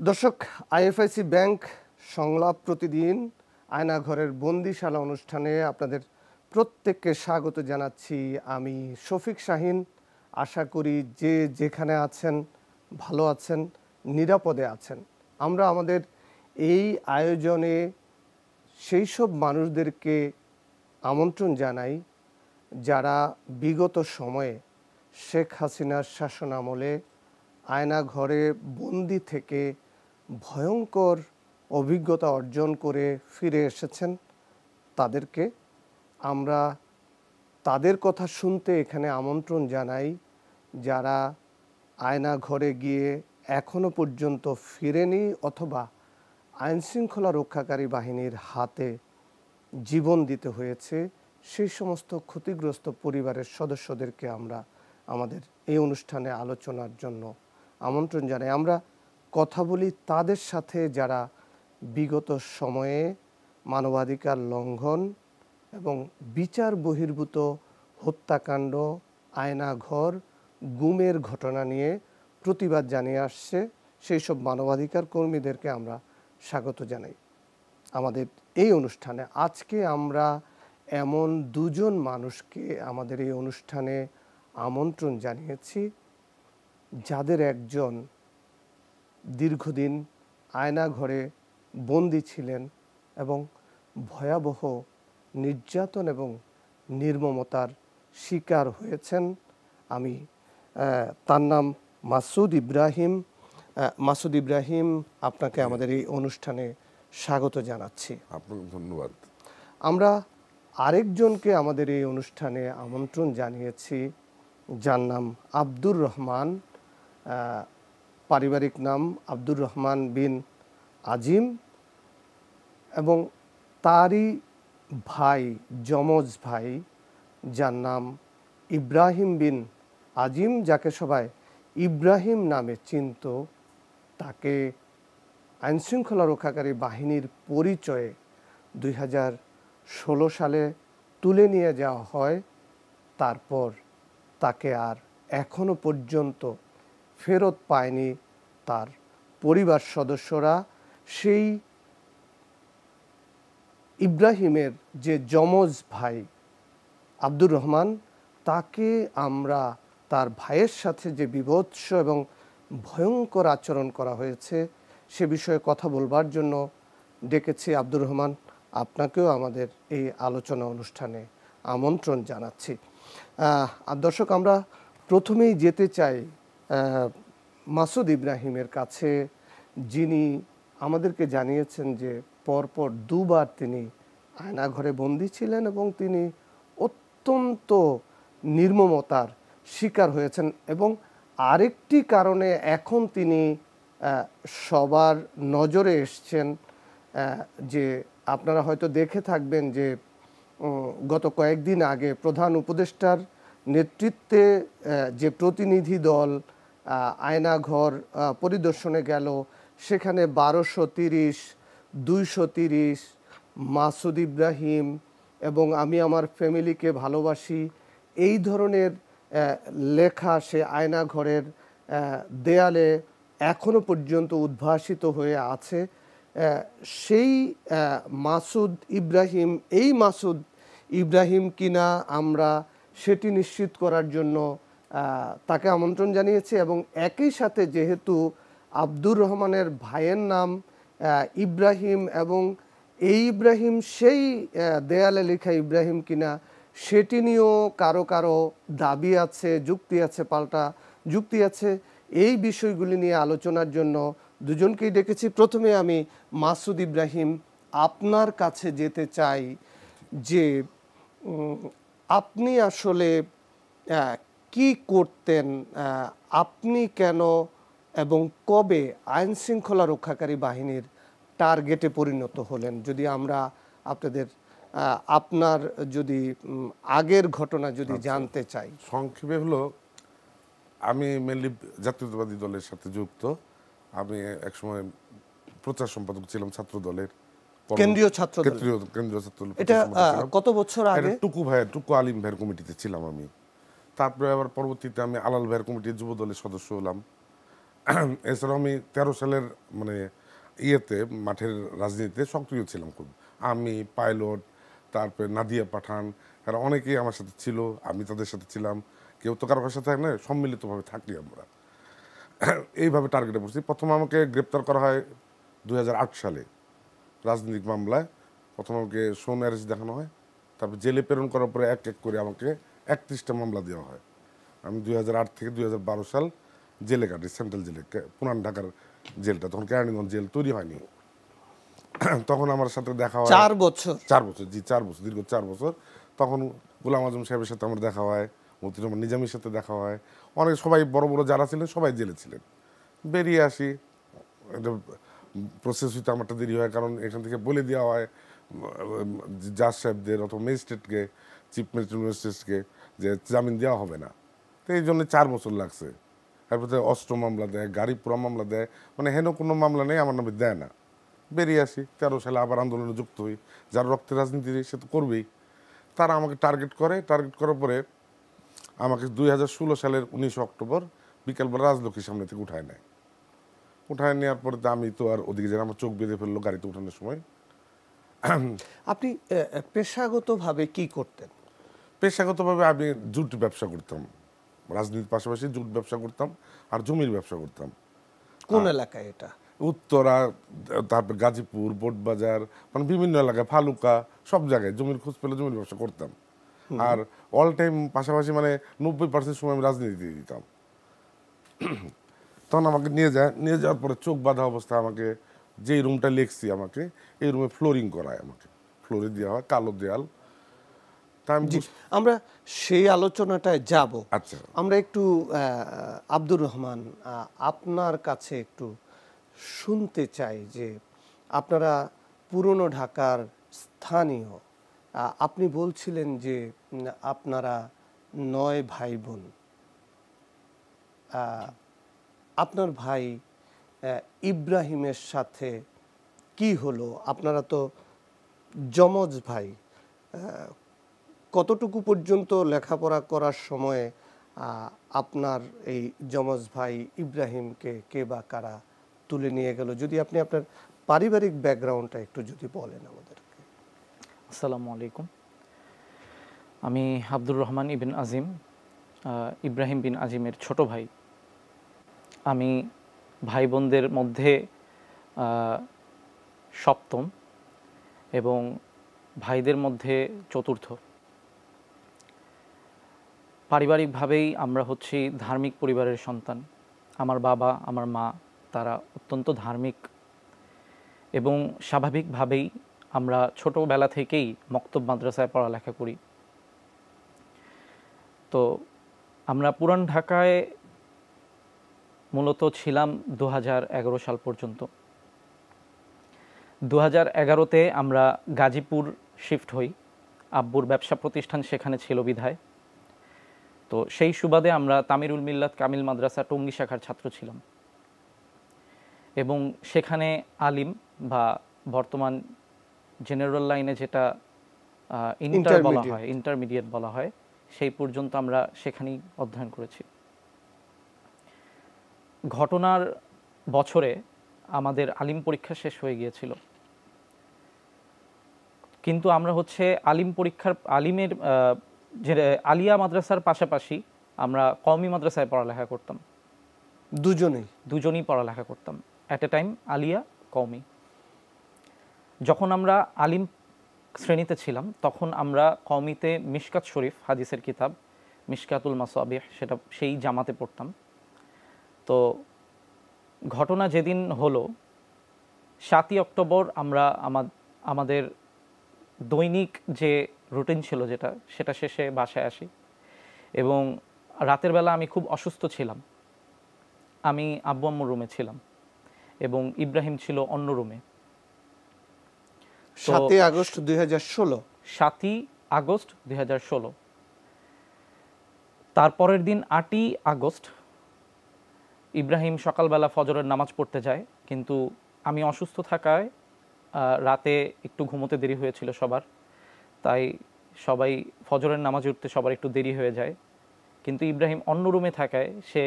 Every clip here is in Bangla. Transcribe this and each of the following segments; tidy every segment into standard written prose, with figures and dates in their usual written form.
দর্শক, আইএফআইসি ব্যাংক সংলাপ প্রতিদিন আয়নাঘরের বন্দিশালা অনুষ্ঠানে আপনাদের প্রত্যেককে স্বাগত জানাচ্ছি। আমি শফিক শাহিন। আশা করি যে যেখানে আছেন ভালো আছেন, নিরাপদে আছেন। আমরা আমাদের এই আয়োজনে সেই সব মানুষদেরকে আমন্ত্রণ জানাই যারা বিগত সময়ে শেখ হাসিনার শাসনামলে আয়নাঘরে বন্দি থেকে ভয়ঙ্কর অভিজ্ঞতা অর্জন করে ফিরে এসেছেন। তাদেরকে আমরা তাদের কথা শুনতে এখানে আমন্ত্রণ জানাই। যারা আয়নাঘরে গিয়ে এখনো পর্যন্ত ফিরেনি অথবা আইনশৃঙ্খলা রক্ষাকারী বাহিনীর হাতে জীবন দিতে হয়েছে, সেই সমস্ত ক্ষতিগ্রস্ত পরিবারের সদস্যদেরকে আমরা আমাদের এই অনুষ্ঠানে আলোচনার জন্য আমন্ত্রণ জানাই। আমরা কথা বলি তাদের সাথে যারা বিগত সময়ে মানবাধিকার লঙ্ঘন এবং বিচার বহির্ভূত হত্যাকাণ্ড, আয়নাঘর, গুমের ঘটনা নিয়ে প্রতিবাদ জানিয়ে আসছে। সেই সব মানবাধিকার কর্মীদেরকে আমরা স্বাগত জানাই আমাদের এই অনুষ্ঠানে। আজকে আমরা এমন দুজন মানুষকে আমাদের এই অনুষ্ঠানে আমন্ত্রণ জানিয়েছি যাদের একজন দীর্ঘদিন আয়নাঘরে বন্দী ছিলেন এবং ভয়াবহ নির্যাতন এবং নির্মমতার শিকার হয়েছেন। আমি তার নাম মাসুদ ইব্রাহিম। মাসুদ ইব্রাহিম, আপনাকে আমাদের এই অনুষ্ঠানে স্বাগত জানাচ্ছি। আপনাকে ধন্যবাদ। আমরা আরেকজনকে আমাদের এই অনুষ্ঠানে আমন্ত্রণ জানিয়েছি যার নাম আব্দুর রহমান। পারিবারিক নাম আব্দুর রহমান বিন আজিম এবং তারই ভাই, যমজ ভাই, যার নাম ইব্রাহিম বিন আজিম, যাকে সবাই ইব্রাহিম নামে চিনত। তাকে আইনশৃঙ্খলা রক্ষাকারী বাহিনীর পরিচয়ে 2016 সালে তুলে নিয়ে যাওয়া হয়। তারপর তাকে আর এখনো পর্যন্ত ফেরত পায়নি তার পরিবার সদস্যরা। সেই ইব্রাহিমের যে যমজ ভাই আব্দুর রহমান, তাকে আমরা তার ভাইয়ের সাথে যে বীভৎস এবং ভয়ঙ্কর আচরণ করা হয়েছে সে বিষয়ে কথা বলবার জন্য ডেকেছি। আব্দুর রহমান, আপনাকেও আমাদের এই আলোচনা অনুষ্ঠানে আমন্ত্রণ জানাচ্ছি। আর দর্শক, আমরা প্রথমেই যেতে চাই মাসুদ ইব্রাহিমের কাছে, যিনি আমাদেরকে জানিয়েছেন যে পরপর দুবার তিনি আয়নাঘরে বন্দী ছিলেন এবং তিনি অত্যন্ত নির্মমতার শিকার হয়েছেন। এবং আরেকটি কারণে এখন তিনি সবার নজরে এসছেন, যে আপনারা হয়তো দেখে থাকবেন যে গত কয়েকদিন আগে প্রধান উপদেষ্টার নেতৃত্বে যে প্রতিনিধি দল আয়নাঘর পরিদর্শনে গেল, সেখানে 1230, 230, মাসুদ ইব্রাহিম এবং আমি আমার ফ্যামিলিকে ভালোবাসি, এই ধরনের লেখা সে আয়নাঘরের দেয়ালে এখনো পর্যন্ত উদ্ভাসিত হয়ে আছে। সেই মাসুদ ইব্রাহিম এই মাসুদ ইব্রাহিম কিনা আমরা সেটি নিশ্চিত করার জন্য তাকে আমন্ত্রণ জানিয়েছি। এবং একই সাথে যেহেতু আব্দুর রহমানের ভাইয়ের নাম ইব্রাহিম এবং এই ইব্রাহিম সেই দেয়ালে লেখা ইব্রাহিম কিনা সেটি নিয়েও কারো কারো দাবি আছে, যুক্তি আছে, পাল্টা যুক্তি আছে। এই বিষয়গুলি নিয়ে আলোচনার জন্য দুজনকেই ডেকেছি। প্রথমে আমি মাসুদ ইব্রাহিম, আপনার কাছে যেতে চাই যে আপনি আসলে কি করতেন, আপনি কেন এবং কবে আইন শৃঙ্খলা রক্ষাকারী বাহিনীর টার্গেটে পরিণত হলেন? যদি আমরা আপনার যদি আগের ঘটনা যদি জানতে চাই। সংক্ষেপে হলো, আমি মেনলি জাতীয়তাবাদী দলের সাথে যুক্ত। আমি একসময় প্রচার সম্পাদক ছিলাম ছাত্র দলের, কেন্দ্রীয় ছাত্র দল। এটা কত বছর আগে? টুকু আলিম ভাইয়ের কমিটিতে ছিলাম আমি। তারপরে আবার পরবর্তীতে আমি আলাল ভাইয়ের কমিটির যুব দলের সদস্য হলাম। এছাড়াও আমি 13 সালের মানে ইয়েতে মাঠের রাজনীতিতে সক্রিয় ছিলাম খুব। আমি, পাইলট, তারপরে নাদিয়া পাঠান, এরা অনেকেই আমার সাথে ছিল, আমি তাদের সাথে ছিলাম। কেউ তো কারোর সাথে থাকে না, সম্মিলিতভাবে থাকি আমরা। এইভাবে টার্গেটে পড়ছি। প্রথম আমাকে গ্রেপ্তার করা হয় 2008 সালে রাজনৈতিক মামলায়। প্রথম আমাকে শোন অ্যারেস্ট দেখানো হয়, তারপর জেলে প্রেরণ করার পরে এক এক করে আমাকে 31টা মামলা দেওয়া হয়। আমি 2008 থেকে 2012 সাল জেলে কাটি, সেন্ট্রাল জেলে, পুরান ঢাকার জেলটা। তখন কেরানীগঞ্জ জেল তৈরি হয়নি। তখন আমার সাথে দেখা হয় 4 বছর। 4 বছর, জি 4 বছর, দীর্ঘ 4 বছর। তখন গোলাম আজম সাহেবের সাথে আমার দেখা হয়, মতিউর রহমান নিজামীর সাথে দেখা হয়, অনেক সবাই বড় বড় যারা ছিলেন সবাই জেলে ছিলেন। বেরিয়ে আসি, এটা প্রসেস হইতে আমারটা দেরি হয়, কারণ এখান থেকে বলে দেওয়া হয় জাজ সাহেবদের অথবা ম্যাজিস্ট্রেটকে, চিফ ম্যাজিস্ট্রেটকে যে জামিন দেওয়া হবে না। তো এই জন্য 4 বছর লাগছে। তারপরে অস্ত্র মামলা দেয়, গাড়ি পোড়া মামলা দেয়, মানে হেন কোনো মামলা নেই আমার নামে দেয় না। বেরিয়ে আসি, 13 সালে আবার আন্দোলনে যুক্ত হই। যার রক্তের রাজনীতি সে তো করবেই। তারা আমাকে টার্গেট করে, টার্গেট করার পরে আমাকে 2016 সালের 19 অক্টোবর বিকালবেলা রাজলক্ষ্মীর সামনে থেকে উঠায় নেয়। উঠায় নেওয়ার পরে তো আমি তো আর ওদিকে যাই, আমার চোখ বেঁধে ফেললো গাড়িতে উঠানোর সময়। আপনি পেশাগতভাবে কি করতেন? পেশাগতভাবে আমি জুট ব্যবসা করতাম, রাজনীতির পাশাপাশি জুট ব্যবসা করতাম আর জমির ব্যবসা করতাম। কোন এলাকায় এটা? উত্তরা, তারপর গাজীপুর, বোটবাজার, মানে বিভিন্ন এলাকায়, ফালুকা, সব জায়গায় জমির খোঁজ পেলে জমির ব্যবসা করতাম। আর অল টাইম পাশাপাশি মানে 90% সময় আমি রাজনীতি দিতাম। তখন আমাকে নিয়ে যায়, নিয়ে যাওয়ার পরে চোখ বাঁধা অবস্থায় আমাকে যেই রুমটা লেখছি আমাকে, এই রুমে ফ্লোরিং করায়, আমাকে ফ্লোরে দেওয়া হয়, কালো দেয়াল। তা আমি জি, আমরা সেই আলোচনাটায় যাব। আচ্ছা, আমরা একটু আব্দুর রহমান, আপনার কাছে একটু শুনতে চাই যে আপনারা পুরনো ঢাকার স্থানীয়, আপনি বলছিলেন যে আপনারা 9 ভাই বোন। আপনার ভাই ইব্রাহিমের সাথে কি হলো? আপনারা তো যমজ ভাই। কতটুকু পর্যন্ত লেখাপড়া করার সময় আপনার এই যমজ ভাই ইব্রাহিমকে কে বা কারা তুলে নিয়ে গেল? যদি আপনি আপনার পারিবারিক ব্যাকগ্রাউন্ডটা একটু যদি বলেন আমাদেরকে। আসসালামু আলাইকুম। আমি আব্দুর রহমান ইবিন আজিম, ইব্রাহিম বিন আজিমের ছোট ভাই। আমি ভাই বোনদের মধ্যে সপ্তম এবং ভাইদের মধ্যে চতুর্থ। পারিবারিকভাবেই আমরা হচ্ছি ধার্মিক পরিবারের সন্তান। আমার বাবা, আমার মা, তারা অত্যন্ত ধার্মিক এবং স্বাভাবিকভাবেই আমরা ছোটোবেলা থেকেই মক্তব মাদ্রাসায় পড়ালেখা করি। তো আমরা পুরান ঢাকায় মূলত ছিলাম 2011 সাল পর্যন্ত। 2011-তে আমরা গাজীপুর শিফট হই। আব্বুর ব্যবসা প্রতিষ্ঠান সেখানে ছিল বিধায়। তো সেই সুবাদে আমরা তামিরুল মিল্লাত কামিল মাদ্রাসা টঙ্গী শাখার ছাত্র ছিলাম এবং সেখানে আলিম বা বর্তমান জেনারেল লাইনে যেটা ইন্টারমিডিয়েট বলা হয়, সেই পর্যন্ত আমরা সেখানেই অধ্যয়ন করেছি। ঘটনার বছরে আমাদের আলিম পরীক্ষা শেষ হয়ে গিয়েছিল, কিন্তু আমরা হচ্ছে আলিমের যে আলিয়া মাদ্রাসার পাশাপাশি আমরা কওমি মাদ্রাসায় পড়ালেখা করতাম। দুজনেই পড়ালেখা করতাম অ্যাট এ টাইম, আলিয়া, কওমি। যখন আমরা আলিম শ্রেণীতে ছিলাম তখন আমরা কওমিতে মিশকাত শরীফ হাদিসের কিতাব মিশকাতুল মাসাবিহ সেই জামাতে পড়তাম। তো ঘটনা যেদিন হলো 7ই অক্টোবর আমরা আমাদের দৈনিক যে রুটিন ছিল সেটা শেষে বাসায় আসি এবং রাতের বেলা আমি খুব অসুস্থ ছিলাম। আমি আব্বু আম্মুর রুমে ছিলাম এবং ইব্রাহিম ছিল অন্য রুমে। 7ই আগস্ট 2016। 7ই আগস্ট 2016। তারপরের দিন 8ই আগস্ট ইব্রাহিম সকালবেলা ফজরের নামাজ পড়তে যায়, কিন্তু আমি অসুস্থ থাকায় রাতে একটু ঘুমোতে দেরি হয়েছিল সবার, তাই সবাই ফজরের নামাজে উঠতে সবার একটু দেরি হয়ে যায়। কিন্তু ইব্রাহিম অন্য রুমে থাকায় সে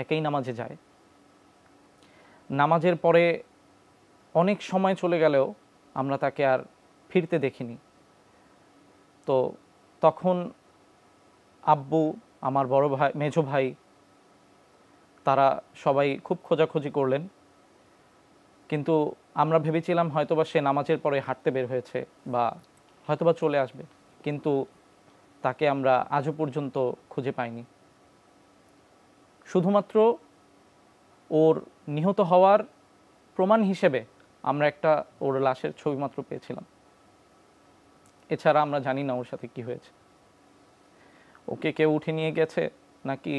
একাই নামাজে যায়। নামাজের পরে অনেক সময় চলে গেলেও আমরা তাকে আর ফিরতে দেখিনি। তো তখন আব্বু, আমার বড় ভাই, মেজো ভাই, তারা সবাই খুব খোঁজাখুঁজি করলেন, কিন্তু আমরা ভেবেছিলাম হয়তোবা সে নামাজের পরে হাঁটতে বের হয়েছে বা হয়তোবা চলে আসবে, কিন্তু তাকে আমরা আজও পর্যন্ত খুঁজে পাইনি। শুধুমাত্র ওর নিহত হওয়ার প্রমাণ হিসেবে আমরা একটা ওর লাশের ছবি মাত্র পেয়েছিলাম। এছাড়া আমরা জানি না ওর সাথে কি হয়েছে। ওকে কেউ উঠে নিয়ে গেছে, নাকি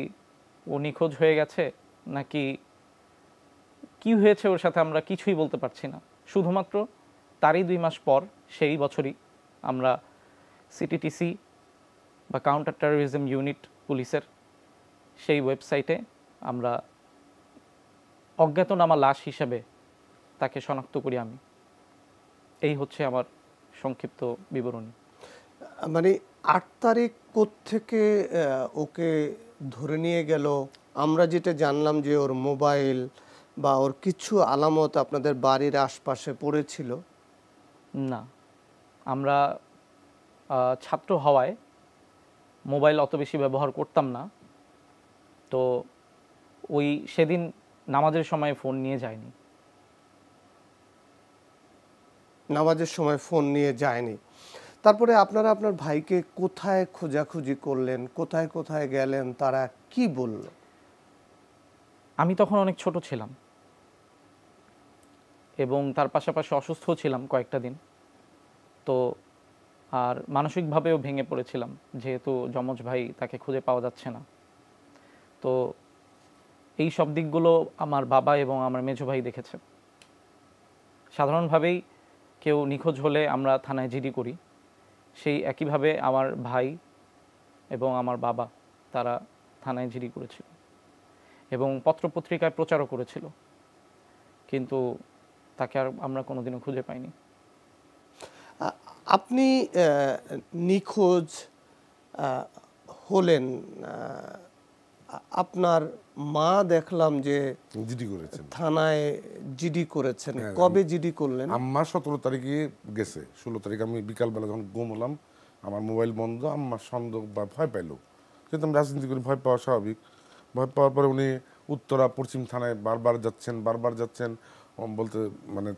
ও নিখোঁজ হয়ে গেছে, নাকি কি হয়েছে ওর সাথে আমরা কিছুই বলতে পারছি না। শুধুমাত্র তারই 2 মাস পর, সেই বছরই, আমরা সিটিটিসি বা কাউন্টার টেরোরিজম ইউনিট পুলিশের সেই ওয়েবসাইটে আমরা অজ্ঞাতনামা লাশ হিসেবে তাকে শনাক্ত করি আমি। এই হচ্ছে আমার সংক্ষিপ্ত বিবরণী। মানে 8 তারিখ কোত্থেকে ওকে ধরে নিয়ে গেল? আমরা যেটা জানলাম যে ওর মোবাইল বা ওর কিছু আলামত আপনাদের বাড়ির আশপাশে পড়েছিল। না, আমরা ছাত্র হওয়ায় মোবাইল অত বেশি ব্যবহার করতাম না, তো ওই সেদিন নামাজের সময় ফোন নিয়ে যায়নি। নামাজের সময় ফোন নিয়ে যায়নি। তারপরে আপনারা আপনার ভাইকে কোথায় খোঁজাখুঁজি করলেন, কোথায় কোথায় গেলেন, তারা কি বলল? আমি তখন অনেক ছোট ছিলাম এবং তার পাশাপাশি অসুস্থ ছিলাম কয়েকটা দিন। তো আর মানসিকভাবেও ভেঙে পড়েছিলাম, যেহেতু যমজ ভাই, তাকে খুঁজে পাওয়া যাচ্ছে না। তো এই সব দিকগুলো আমার বাবা এবং আমার মেজো ভাই দেখেছে। সাধারণভাবেই কেউ নিখোঁজ হলে আমরা থানায় জিডি করি, সেই একইভাবে আমার ভাই এবং আমার বাবা, তারা থানায় জিডি করেছিল এবং পত্রপত্রিকায় প্রচারও করেছিল, কিন্তু তাকে আর আমরা কোনোদিনও খুঁজে পাইনি। আপনি নিখোঁজ হলেন, আপনার মা দেখলাম যে জিডি করেছেন, থানায় জিডি করেছেন। কবে জিডি করলেন? আম্মা 17 তারিখে গেছে। 16 তারিখ আমি বিকালবেলা যখন ঘুমলাম, আমার মোবাইল বন্ধ, আম্মার সন্দেহ বা ভয় পাইলো, যেহেতু আমি রাজনীতি করি, ভয় পাওয়া স্বাভাবিক। ভয় পাওয়ার পরে উনি উত্তরা পশ্চিম থানায় বারবার যাচ্ছেন বলতে, মানে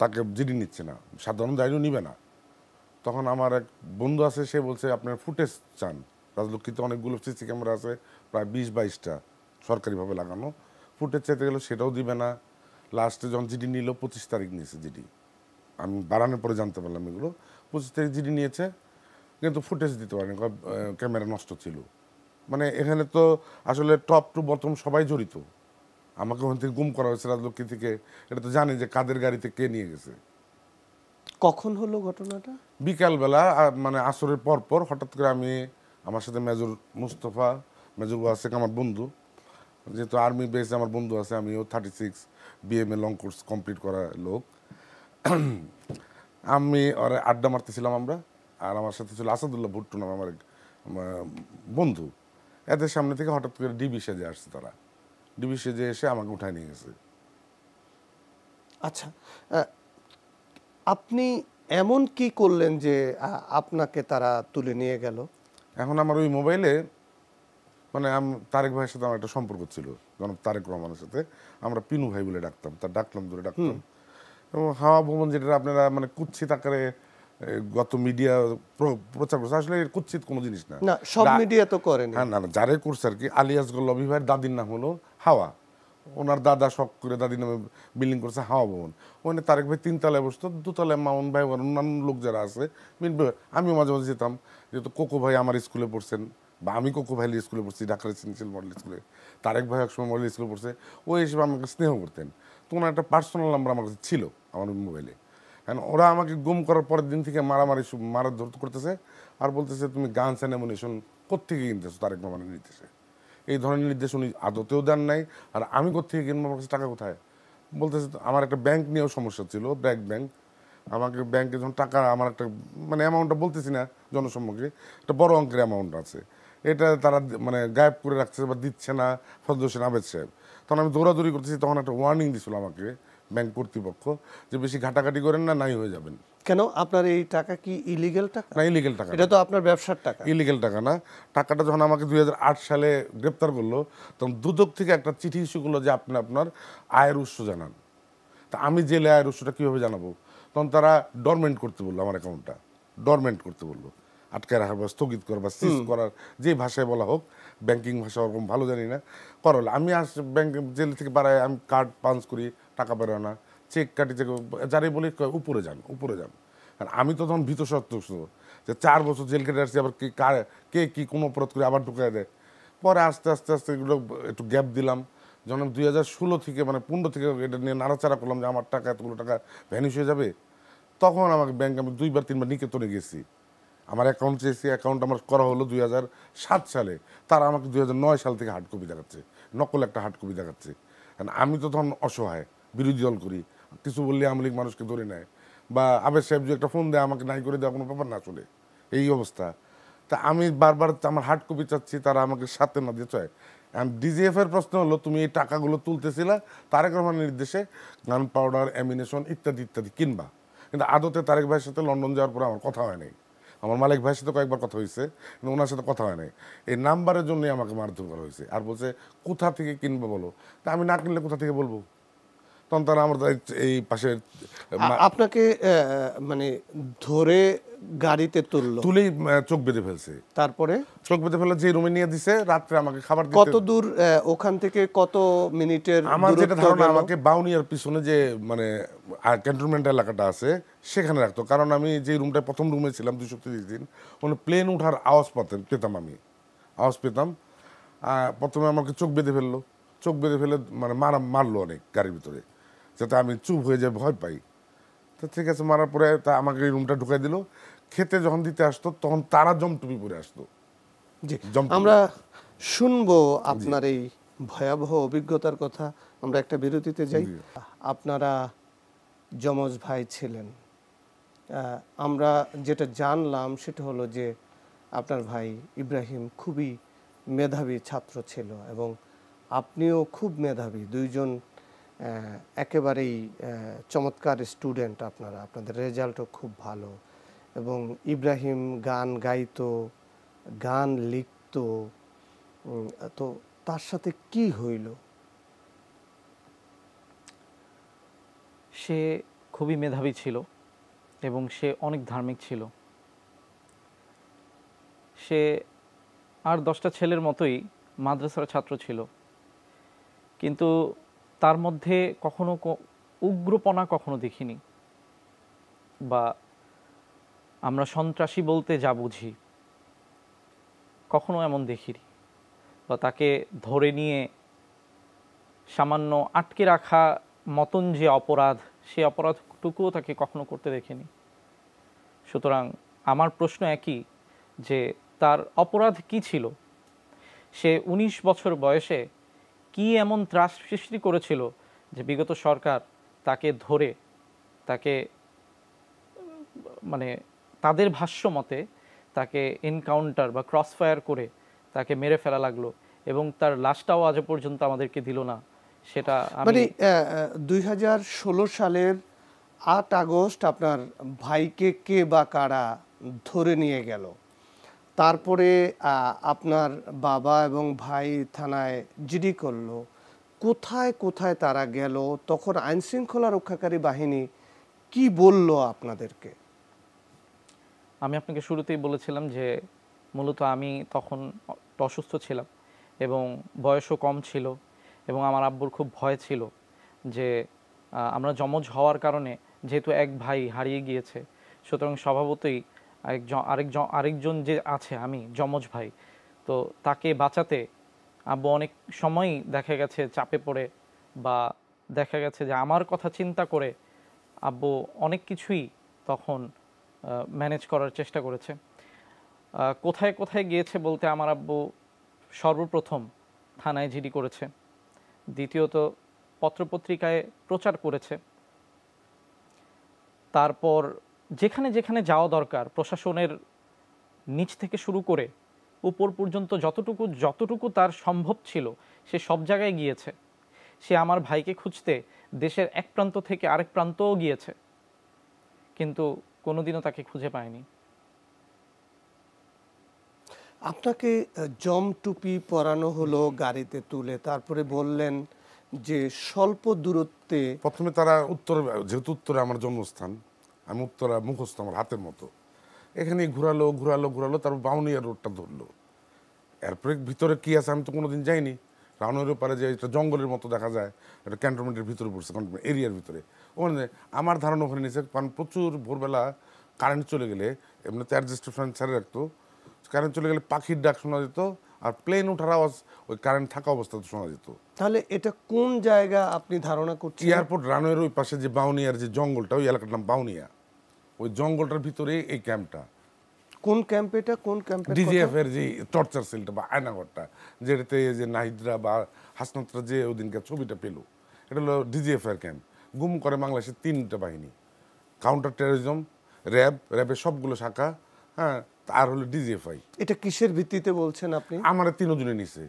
তাকে জিডি নিচ্ছে না, সাধারণ দায়িত্ব নিবে না। তখন আমার এক বন্ধু আছে, সে বলছে আপনার ফুটেজ চান, রাজলক্ষ্মীতে অনেকগুলো সিসি ক্যামেরা আছে, প্রায় 20-22টা সরকারিভাবে লাগানো। ফুটেজ চাইতে গেলে সেটাও দিবে না। লাস্টে যখন জিডি নিল, 25 তারিখ নিয়েছে জিডি। আমি বাড়ানোর পরে জানতে পারলাম এগুলো। 25 তারিখ জিডি নিয়েছে, কিন্তু ফুটেজ দিতে পারেনি, ক্যামেরা নষ্ট ছিল। মানে এখানে তো আসলে টপ টু বটম সবাই জড়িত। আমাকে ওখান থেকে গুম করা হয়েছে রাজলক্ষ্মী থেকে, এটা তো জানি যে কাদের গাড়িতে কে নিয়ে গেছে। কখন হলো ঘটনাটা? বিকালবেলা, মানে আসরের পর হঠাৎ করে আমার সাথে মেজর মুস্তফা, মেজর ওয়াসেক আমার বন্ধু, যেহেতু আর্মি বেসে আমার বন্ধু আছে, আমিও 36 বিএমএ লং কোর্স কমপ্লিট করা লোক, আমি ওরা আড্ডা মারতেছিলাম আমরা, আর আমার সাথে ছিল আসাদুল্লাহ ভুট্টু নাম আমার এক বন্ধু। এদের সামনে থেকে হঠাৎ করে ডিবি সেজে আসছে, তারা ডিবি সেজে এসে আমাকে উঠায় নিয়ে গেছে। আচ্ছা, আপনি এমন কি করলেন যে আপনাকে তারা তুলে নিয়ে গেল? এখন আমার ওই মোবাইলে, মানে তারেক ভাইয়ের সাথে আমার একটা সম্পর্ক ছিল, জনাব তারেক রহমানের সাথে, আমরা পিনু ভাই বলে ডাকতাম, তার ডাকলাম ধরে ডাকতাম। এবং হাওয়া ভবন, যেটা আপনারা মানে কুৎসিত আকারে গত মিডিয়া প্রচার করছে, আসলে কুৎসিত কোনো জিনিস না, না, সব মিডিয়া তো করেনি। হ্যাঁ, না যারে করছে আর কি, আলিয়াসগঞ্জ লবি ভাইয়ের দাদির নাম হলো হাওয়া, ওনার দাদা শখ করে দাদির নামে বিল্ডিং করছে হাওয়া ভবন। ওখানে তারেক ভাই 3 তলায় বসতো, 2 তলায় মামুন ভাই, অন্যান্য লোক যারা আছে, আমিও মাঝে মাঝে যেতাম, যেহেতু কোকো ভাই আমার স্কুলে পড়ছেন, বা আমি কোকো ভাই স্কুলে পড়ছি, ঢাকা রেসিডেন্সিয়াল মডেল স্কুলে, তারেক ভাই একসময় মডেল স্কুলে পড়ছে, ওই হিসেবে আমাকে স্নেহ করতেন। তো ওনার একটা পার্সোনাল নাম্বার আমার কাছে ছিল আমার মোবাইলে। কারণ ওরা আমাকে গুম করার পরের দিন থেকে মারা ধরতে করতেছে, আর বলতেছে তুমি গানস অ্যান্ড অ্যামুনিশন কোত্থেকে কিনতেছো তারেক রহমানের নির্দেশে। এই ধরনের নির্দেশ উনি আদতেও দেন নাই, আর আমি কোত্থেকে কিনবো, আমার কাছে টাকা কোথায়? বলতেছে আমার একটা ব্যাংক নিয়েও সমস্যা ছিল, ব্যাংক আমাকে ব্যাংকে যখন টাকা, আমার একটা মানে অ্যামাউন্টটা বলতেছি না জনসম্মুখে, একটা বড় অঙ্কের অ্যামাউন্ট আছে, এটা তারা মানে গায়েব করে রাখছে বা দিচ্ছে না ফজল হোসেন আবেদ সাহেব। তখন আমি দৌড়াদৌড়ি করতেছি, তখন একটা ওয়ার্নিং দিছিল আমাকে ব্যাংক কর্তৃপক্ষ যে বেশি ঘাটাঘাটি করেন না, নাই হয়ে যাবেন। কেন আপনার এই টাকা কি ইলিগেল টাকা? না, ইলিগেল টাকা, এটা তো আপনার ব্যবসার টাকা। ইলিগেল টাকা না। টাকাটা যখন আমাকে 2008 সালে গ্রেপ্তার করলো, তখন দুদক থেকে একটা চিঠি ইস্যু করলো যে আপনি আপনার আয়ের উৎস জানান। তা আমি জেলে আয়ের উৎসটা কীভাবে জানাবো? তখন তারা ডরমেন্ট করতে বললো, আমার অ্যাকাউন্টটা ডরমেন্ট করতে বললো, আটকায় রাখার বা স্থগিত করার বা সিজ করার, যে ভাষায় বলা হোক, ব্যাংকিং ভাষা ওরকম ভালো জানি না, করলে আমি ব্যাংক জেল থেকে বাড়ায় আমি কার্ড পাঞ্চ করি, টাকা বেরোয় না, চেক কাটি, চেক যারাই বলি উপরে যান উপরে যান। কারণ আমি তো তখন ভীত সত্ত্বেও যে 4 বছর জেল কেটে আসছি, আবার কে কি কোনো অপরাধ করে আবার ঢুকায় দেয়। পরে আস্তে আস্তে আস্তে এগুলো একটু গ্যাপ দিলাম। যখন 2016 থেকে মানে 15 থেকে এটা নিয়ে নাড়াচাড়া করলাম যে আমার টাকা এতগুলো টাকা ভ্যানিশ হয়ে যাবে, তখন আমাকে ব্যাংক, আমি 2-3 বার নিকেতনে গেছি, আমার অ্যাকাউন্ট চেয়েছি, অ্যাকাউন্ট আমার করা হলো 2007 সালে। তারা আমাকে 2009 সাল থেকে হার্ড কপি দেখাচ্ছে, নকল একটা হার্ড কপি দেখাচ্ছে। কারণ আমি তো তখন অসহায়, বিরোধী দল করি, কিছু বললে আওয়ামী লীগ মানুষকে ধরে নেয়, বা আবেদ সাহেব যে একটা ফোন দেয় আমাকে নাই করে দেওয়া কোনো ব্যাপার না, চলে এই অবস্থা। তা আমি বারবার আমার হার্ড কপি চাচ্ছি, তারা আমাকে সাথে না দিয়ে চায়। ডিজিএফ এর প্রশ্ন হলো, তুমি এই টাকাগুলো তুলতেছিলা তারেক রহমানের নির্দেশে গান পাউডার, অ্যামিনেশন ইত্যাদি ইত্যাদি কিনবা, কিন্তু আদতে তারেক ভাইয়ের সাথে লন্ডন যাওয়ার পরে আমার কথা হয় নাই। আমার মালিক ভাইয়ের সাথে কয়েকবার কথা হয়েছে, কিন্তু ওনার সাথে কথা হয় নাই। এই নাম্বারের জন্যই আমাকে মারধর করা হয়েছে। আর বলছে কোথা থেকে কিনবো বলো, তা আমি না কিনলে কোথা থেকে বলবো? তখন তারা আমার এই পাশে আপনাকে মানে ধরে গাড়িতে তুললো, তুলেই চোখ বেঁধে ফেলছে। তারপরে চোখ বেঁধে ফেলে যে রুমে নিয়ে দিছে, রাত্রে আমাকে খাবার কত দিতে। দূর ওখান থেকে কত মিনিটের আমার যেটা দূরত্ব ধারণা, গেল? আমাকে বাউনিয়ার পিছনে যে মানে ক্যান্টনমেন্ট এলাকাটা আছে সেখানে রাখতো। কারণ আমি যে রুমটায় প্রথম রুমে ছিলাম 230 দিন, ওখানে প্লেন ওঠার আওয়াজ পেতাম, আমি আওয়াজ পেতাম। প্রথমে আমাকে চোখ বেঁধে ফেললো, চোখ বেঁধে ফেলে মানে মারলো অনেক গাড়ির ভিতরে, যাতে আমি চুপ হয়ে যাই, ভয় পাই। তো ঠিক আছে, মারার পরে তা আমাকে এই রুমটা ঢুকাই দিল। খেতে যখন দিতে আসতো তখন তারা জমটুপি পরে আসতো। জি, জমটুপি। আমরা শুনবো আপনার এই ভয়াবহ অভিজ্ঞতার কথা। আমরা একটা বিরতিতে যাই। আপনারা যমজ ভাই ছিলেন। আমরা যেটা জানলাম সেটা হলো যে আপনার ভাই ইব্রাহিম খুবই মেধাবী ছাত্র ছিল এবং আপনিও খুব মেধাবী, দুইজন একেবারেই চমৎকার স্টুডেন্ট। আপনাদের রেজাল্টও খুব ভালো এবং ইব্রাহিম গান গাইতো, গান লিখতো। তো তার সাথে কি হইল? সে খুবই মেধাবী ছিল এবং সে অনেক ধার্মিক ছিল। সে আর 10টা ছেলের মতোই মাদ্রাসার ছাত্র ছিল, কিন্তু তার মধ্যে কখনো উগ্রপনা কখনো দেখিনি, বা আমরা সন্ত্রাসী বলতে যা বুঝি কখনো এমন দেখিনি, বা তাকে ধরে নিয়ে সামান্য আটকে রাখা মতন যে অপরাধ, সেই অপরাধটুকুও তাকে কখনো করতে দেখিনি। সুতরাং আমার প্রশ্ন একই, যে তার অপরাধ কি ছিল? সে 19 বছর বয়সে কি এমন ত্রাস সৃষ্টি করেছিল যে বিগত সরকার তাকে ধরে, তাকে মানে তাদের ভাষ্য মতে তাকে এনকাউন্টার বা ক্রস ফায়ার করে তাকে মেরে ফেলা লাগলো, এবং তার লাশটাও আজ পর্যন্ত আমাদেরকে দিল না। সেটা মানে 2016 সালের 8 আগস্ট আপনার ভাইকে কে বা কারা ধরে নিয়ে গেল। তারপরে আপনার বাবা এবং ভাই থানায় জিডি করলো। কোথায় কোথায় তারা গেল? তখন আইন শৃঙ্খলা রক্ষাকারী বাহিনী কি বলল আপনাদেরকে? আমি আপনাকে শুরুতেই বলেছিলাম যে মূলত আমি তখন অসুস্থ ছিলাম এবং বয়সও কম ছিল, এবং আমার আব্বুর খুব ভয় ছিল যে আমরা যমজ হওয়ার কারণে, যেহেতু এক ভাই হারিয়ে গিয়েছে, সুতরাং স্বভাবতই আরেকজন যে আছে, আমি যমজ ভাই, তো তাকে বাঁচাতে আব্বু অনেক সময়ই দেখা গেছে চাপে পড়ে, বা দেখা গেছে যে আমার কথা চিন্তা করে আব্বু অনেক কিছুই তখন ম্যানেজ করার চেষ্টা করেছে। কোথায় কোথায় গিয়েছে বলতে, আমার আব্বু সর্বপ্রথম থানায় জিডি করেছে, দ্বিতীয়ত পত্রপত্রিকায় প্রচার করেছে, তারপর যেখানে যেখানে যাওয়া দরকার প্রশাসনের নিচ থেকে শুরু করে উপর পর্যন্ত যতটুকু যতটুকু তার সম্ভব ছিল সে সব জায়গায় গিয়েছে। সে আমার ভাইকে খুঁজতে দেশের এক প্রান্ত থেকে আরেক প্রান্তও গিয়েছে, কিন্তু কোনোদিনও তাকে খুঁজে পায়নি। আপনাকে জম টুপি পরানো হলো গাড়িতে তুলে, তারপরে বললেন যে স্বল্প দূরত্বে। প্রথমে তারা উত্তরে, যেহেতু উত্তরে আমার জন্মস্থান, আমি উত্তরা মুখস্থ আমার হাতের মতো, এখানে ঘুরালো ঘুরালো ঘুরালো, তারপর বাউনিয়া রোডটা ধরলো। এরপরে ভিতরে কি আছে আমি তো কোনোদিন যাইনি। রাউনের পারে যে এটা জঙ্গলের মতো দেখা যায়, এটা ক্যান্টনমেন্টের ভিতরে পড়ছে, ক্যান্টনমেন্ট এরিয়ার ভিতরে। ওখানে আমার ধারণা ওখানে নিয়েছে, কারণ প্রচুর ভোরবেলা কারেন্ট চলে গেলে, এমনিতে অ্যাডজাস্টেড ফ্যান ছেড়ে রাখতো, কারেন্ট চলে গেলে পাখির ডাক শোনা যেত, আর প্লেন ওঠার আওয়াজ ওই কারেন্ট থাকা অবস্থাতে শোনা যেত। তাহলে এটা কোন জায়গা আপনি ধারণা করছেন? এয়ারপোর্ট রানওয়ের ওই পাশে যে বাউনিয়ার যে জঙ্গলটা, ওই এলাকার নাম বাউনিয়া, ওই জঙ্গলটার ভিতরে এই ক্যাম্পটা। কোন ক্যাম্প এটা? কোন ক্যাম্পে? ডিজিএফ এর যে টর্চার সেলটা বা আয়নাঘরটা, যেটাতে যে নাহিদরা বা হাসনাতরা যে ওদিনকে ছবিটা পেল, এটা হলো ডিজিএফ এর ক্যাম্প। গুম করে বাংলাদেশের 3টা বাহিনী, কাউন্টার টেরোরিজম, র্যাবের সবগুলো শাখা, হ্যাঁ, আর হলো ডিজিএফআই। এটা কিসের ভিত্তিতে বলছেন আপনি? আমার 3 জনে নিছে।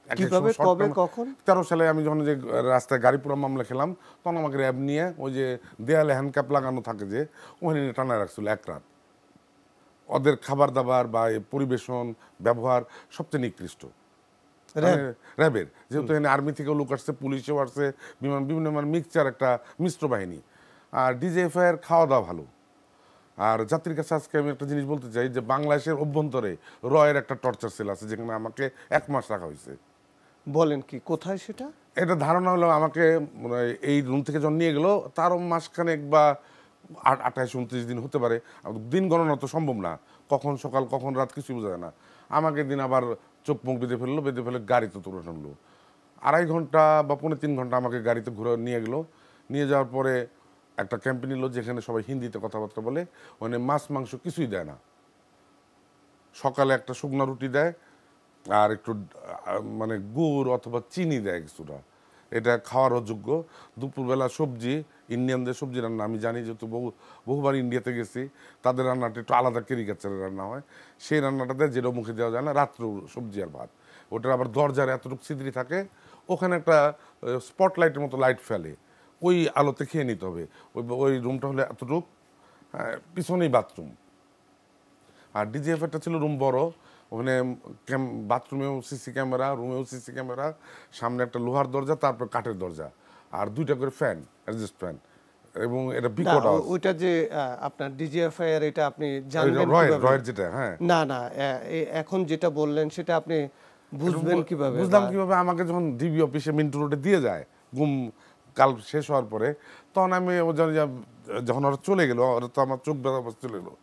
কিভাবে, কবে, কখন? 13 সালে আমি যখন যে রাস্তায় গাড়ি পুরো মামলা খেলাম, তখন আমাকে র্যাব নিয়ে ওই যে দেয়ালে হ্যান্ডকাপ লাগানো থাকে যে, ওখানে নিয়ে টানা রাখছিল এক রাত। ওদের খাবার দাবার বা পরিবেশন ব্যবহার সবচেয়ে নিকৃষ্ট র্যাবের, যেহেতু এখানে আর্মি থেকেও লোক আসছে, পুলিশেও আসছে, বিভিন্ন মিক্সচার একটা মিশ্র বাহিনী। আর ডিজিএফআই এর খাওয়া দাওয়া ভালো। আর জাতির কাছে আজকে আমি একটা জিনিস বলতে চাই, যে বাংলাদেশের অভ্যন্তরে রয়ের একটা টর্চার সেল আছে, যেখানে আমাকে 1 মাস রাখা হয়েছে। বলেন কি, কোথায় সেটা? এটা ধারণা হলো আমাকে এই রুম থেকে যখন নিয়ে গেল, তারও মাসখানেক বা 28-29 দিন হতে পারে, দিন গণনা তো সম্ভব না, কখন সকাল কখন রাত কিছু বোঝা যায় না। আমাকে দিন আবার চোখ মুখ বেঁধে ফেললো, বেঁধে ফেলে গাড়িতে তুলে টানলো। 2.5 ঘন্টা বা 3.25 ঘন্টা আমাকে গাড়িতে ঘুরে নিয়ে গেলো। নিয়ে যাওয়ার পরে একটা ক্যাম্পে নিল, যেখানে সবাই হিন্দিতে কথাবার্তা বলে। মানে মাছ মাংস কিছুই দেয় না। সকালে একটা শুকনো রুটি দেয়, আর একটু মানে গুড় অথবা চিনি দেয় কিছুটা, এটা খাওয়ার অযোগ্য। দুপুরবেলা সবজি, ইন্ডিয়ানদের সবজি রান্না আমি জানি, যেহেতু বহুবার ইন্ডিয়াতে গেছি, তাদের রান্নাটা একটু আলাদা কেরিকাচারের রান্না হয়, সেই রান্নাটা দেয়, যেটা মুখে দেওয়া যায় না। রাত্র সবজি আর ভাত, ওটার আবার দরজার এতটুকু ছিদ্রি থাকে, ওখানে একটা স্পটলাইটের মতো লাইট ফেলে, ওই আলোতে খেয়ে নিতে হবে। ওই রুমটা হলে এতটুক, পিছনেই বাথরুম। আর ডিজিএফটা ছিল রুম বড়, ওখানে বাথরুমেও সিসি ক্যামেরা, রুমেও সিসি ক্যামেরা, সামনে একটা লোহার দরজা, তারপর কাঠের দরজা, আর 2টা করে ফ্যান, অ্যাডজাস্ট ফ্যান, এবং এটা বিকট আওয়াজ। ওইটা যে আপনার ডিজিএফআই এর, এটা আপনি জানবেন কিভাবে? রয়ের যেটা, হ্যাঁ। না না, এখন যেটা বললেন সেটা আপনি বুঝবেন কিভাবে? বুঝলাম কিভাবে, আমাকে যখন ডিবি অফিসে মিন্টু রোডে দিয়ে যায় গুম কাল শেষ হওয়ার পরে, তখন আমি যখন ওরা চলে গেল, ওরা তো আমার চোখ ব্যথা চলে গেলো,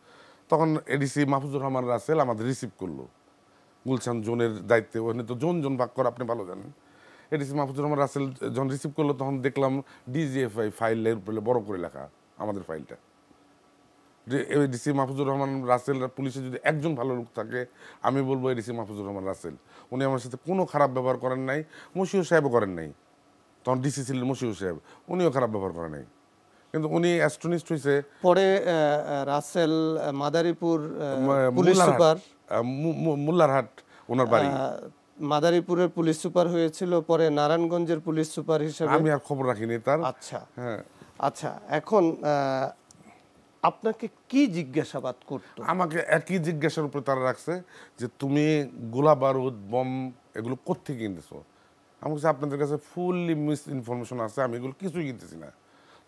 তখন এডিসি মাহফুজুর রহমান রাসেল আমাদের রিসিভ করলো গুলশান জোনের দায়িত্বে। ওখানে তো জোন ভাগ করে, আপনি ভালো জানেন। এডিসি মাহফুজুর রহমান রাসেল যখন রিসিভ করলো, তখন দেখলাম ডিজিএফআই ফাইলের উপরে বড় করে লেখা আমাদের ফাইলটা। এডিসি মাহফুজুর রহমান রাসেল, পুলিশে যদি একজন ভালো লোক থাকে, আমি বলবো এডিসি মাহফুজুর রহমান রাসেল। উনি আমার সাথে কোনো খারাপ ব্যবহার করেন নাই, মশিউর সাহেবও করেন নাই। তখন ডিসি ছিলেন মশিউর সাহেব, উনিও খারাপ ব্যবহার করেন নাই, কিন্তু উনি অ্যাস্ট্রোনিস্ট হয়েছে। পরে রাসেল মাদারীপুর পুলিশ সুপার, মোল্লারহাট ওনার বাড়ি, মাদারীপুরের পুলিশ সুপার হয়েছিল, পরে নারায়ণগঞ্জের পুলিশ সুপার হিসেবে। আমি আর খবর রাখিনি তার। আচ্ছা, হ্যাঁ, আচ্ছা, এখন আপনাকে কি জিজ্ঞাসাবাদ করতো? আমাকে একই জিজ্ঞাসার উপরে তারা রাখছে, যে তুমি গোলা বারুদ বম এগুলো কোত্থেকে কিনতেছো। আমি বলছি আপনাদের কাছে ফুললি মিস ইনফরমেশন আছে, আমি এগুলো কিছুই কিনতেছি না।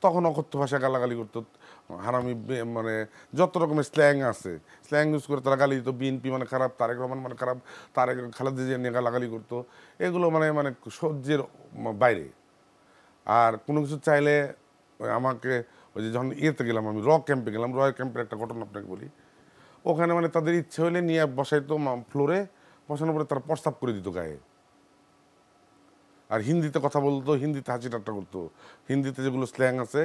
তখন অকথ্য ভাষা গালাগালি করতো, হারামি, মানে যত রকমের স্ল্যাং আছে, স্ল্যাং ইউজ করে তারা গালি দিত। বিএনপি মানে খারাপ, তারেক রহমান মানে খারাপ, খালেদা জিয়া নিয়ে গালাগালি করতো। এগুলো মানে সহ্যের বাইরে। আর কোনো কিছু চাইলে আমাকে, ওই যে যখন ইয়েতে গেলাম, আমি ক্যাম্পে গেলাম, ক্যাম্পের একটা ঘটনা আপনাকে বলি। ওখানে মানে তাদের ইচ্ছে হলে নিয়ে বসাইতো ফ্লোরে, বসানোর পরে তারা প্রস্তাব করে দিত গায়ে, আর হিন্দিতে কথা বলতো, হিন্দিতে হাসি ঠাট্টা করতো, হিন্দিতে যেগুলো স্ল্যাং আছে,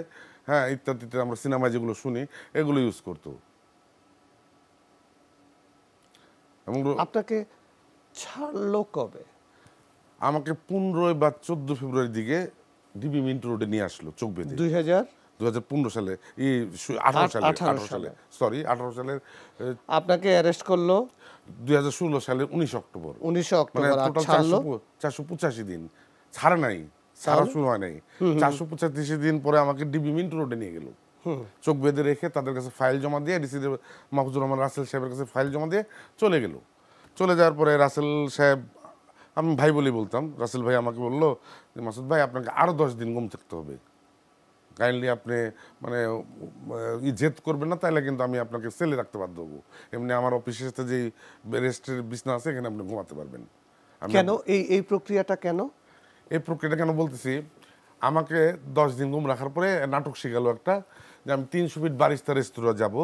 হ্যাঁ, ইত্যাদিতে আমরা সিনেমায় যেগুলো শুনি, এগুলো ইউজ করতো। এবং আপনাকে ছাড়লো কবে? আমাকে 15 বা 14 ফেব্রুয়ারির দিকে ডিবি মিন্টু রোডে নিয়ে আসলো চোখ বেঁধে। 2015 সালে 18 সালে 18 18 সালে সরি 18 সালের আপনাকে অ্যারেস্ট করলো 2016 সালের 19 অক্টোবর 19 মানে অক্টোবর, আর টোটাল ছাড়লো 485 দিন ছাড়া নাই, ছাড়া শুরু হয় নাই। 485 দিন পরে আমাকে ডিবি মিন্টু রোডে নিয়ে গেল, চোখ বেঁধে রেখে তাদের কাছে ফাইল জমা দিয়ে, ডিসি মাহফুজুর রহমান রাসেল সাহেবের কাছে ফাইল জমা দিয়ে চলে গেল। চলে যাওয়ার পরে রাসেল সাহেব, আমি ভাই বলেই বলতাম, রাসেল ভাই আমাকে বললো যে মাসুদ ভাই আপনাকে আরো 10 দিন গুম থাকতে হবে, কাইন্ডলি আপনি মানে জেদ করবেন না, তাইলে কিন্তু আমি আপনাকে সেলে রাখতে বাধ্য হবো, এমনি আমার অফিসের সাথে যে রেস্টের বিছনা আছে এখানে আপনি ঘুমাতে পারবেন। কেন এই প্রক্রিয়াটা কেন? এই প্রক্রিয়াটা কেন বলতেছি, আমাকে 10 দিন গুম রাখার পরে নাটক শিখালো একটা, যে আমি 300 ফিট বারিস্তা রেস্তোরাঁ যাব,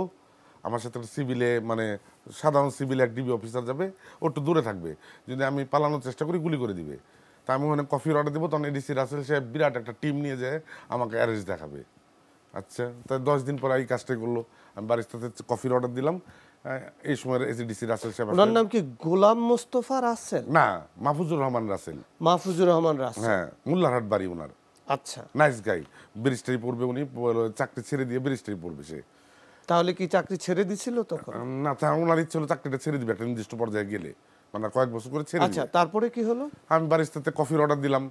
আমার সাথে একটা সিভিলে মানে সাধারণ সিভিলে এক ডিবি অফিসার যাবে, ও একটু দূরে থাকবে, যদি আমি পালানোর চেষ্টা করি গুলি করে দিবে। তা আমি ওখানে কফির অর্ডার দেবো, তখন এডিসি রাসেল সাহেব বিরাট একটা টিম নিয়ে যায় আমাকে অ্যারেস্ট দেখাবে। আচ্ছা, তাই 10 দিন পরে এই কাজটাই করলো, আমি বারিস্তাতে কফির অর্ডার দিলাম। এই সময় এসিডিসি রাসেল সাহেব, ওনার নাম কি গোলাম মোস্তফা রাসেল? না, মাহফুজুর রহমান রাসেল। মাহফুজুর রহমান রাসেল, হ্যাঁ, মোল্লারহাট বাড়ি ওনার। আচ্ছা, নাইস গাই, ব্যারিস্টারি পড়বে উনি, চাকরি ছেড়ে দিয়ে ব্যারিস্টারি পড়বে সে। তাহলে কি চাকরি ছেড়ে দিছিল তখন? না, তা ওনার ইচ্ছে হলো চাকরিটা ছেড়ে দিবে একটা নির্দিষ্ট পর্যায়ে গেলে, মানে কয়েক বছর করে ছেড়ে আচ্ছা, দিবে। তারপরে কি হলো? আমি বারিস্তাতে কফির অর্ডার দিলাম,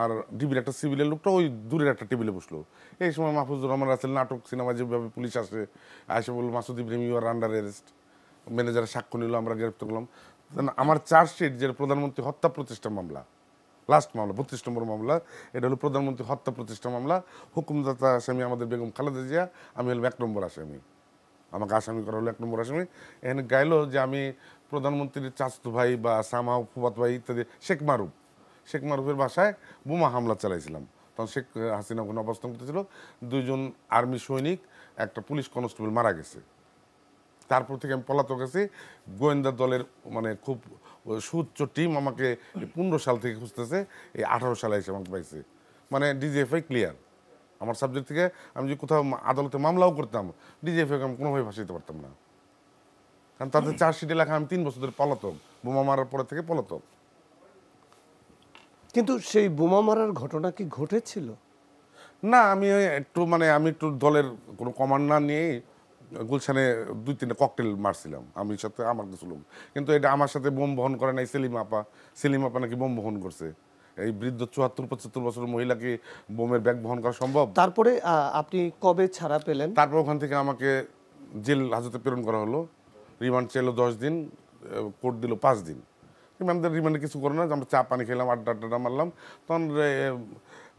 আর ডিবির একটা সিভিলের লোকটা ওই দূরের একটা টেবিলে বসলো। এই সময় মাহফুজুর রহমান রাসেল নাটক সিনেমা যেভাবে পুলিশ আসে, আসে বললো Masud Ibrahim you are under arrest, ম্যানেজারের সাক্ষ্য নিল, আমরা গ্রেপ্তার করলাম। আমার চার্জশিট, যে প্রধানমন্ত্রী হত্যা প্রচেষ্টা মামলা, লাস্ট মামলা 32 নম্বর মামলা, এটা হলো প্রধানমন্ত্রী হত্যা প্রচেষ্টা মামলা, হুকুমদাতা আসামি আমাদের বেগম খালেদা জিয়া, আমি হলাম 1 নম্বর আসামি, আমাকে আসামি করা হলো 1 নম্বর আসামি। এখানে গাইলো যে আমি প্রধানমন্ত্রীর চাচতো ভাই বা সামা ফুফাত ভাই ইত্যাদি, শেখ মারুফের বাসায় বোমা হামলা চালাইছিলাম, তখন শেখ হাসিনা ওখানে অবস্থান করতেছিল, 2 জন আর্মি সৈনিক, একটা পুলিশ কনস্টেবল মারা গেছে। তারপর থেকে আমি পলাতক আছি, গোয়েন্দা দলের মানে খুব সুউচ্চ টিম আমাকে 15 সাল থেকে খুঁজতেছে, এই 18 সালে এসে আমাকে পাইছে, মানে ডিজিএফআই ক্লিয়ার আমার সাবজেক্ট থেকে। আমি যদি কোথাও আদালতে মামলাও করতাম, ডিজিএফআইকে আমি কোনোভাবে ফাঁসাইতে পারতাম না, কারণ তাদের চার্জশিটে লেখা আমি 3 বছর ধরে পলাতক, বোমা মারার পরে থেকে পলাতক। কিন্তু সেই বোমা মারার ঘটনা কি ঘটেছিল? না, আমি একটু দলের কোনো কমান্ড না নিয়ে গুলশানে 2-3টা ককটেল মারছিলাম, আমি সাথে আমার কিছু লোক, কিন্তু এটা আমার সাথে বোম বহন করে নাই সেলিম আপা নাকি বোম বহন করছে। এই বৃদ্ধ 74-75 বছরের মহিলাকে বোমের ব্যাগ বহন করা সম্ভব? তারপরে আপনি কবে ছাড়া পেলেন? তারপর ওখান থেকে আমাকে জেল হাজতে প্রেরণ করা হলো, রিমান্ড চাইলো 10 দিন, কোর্ট দিল 5 দিন। আমাদের রিমান্ডে কিছু করো না, আমরা চা পানি খেলাম, আড্ডা মারলাম, তখন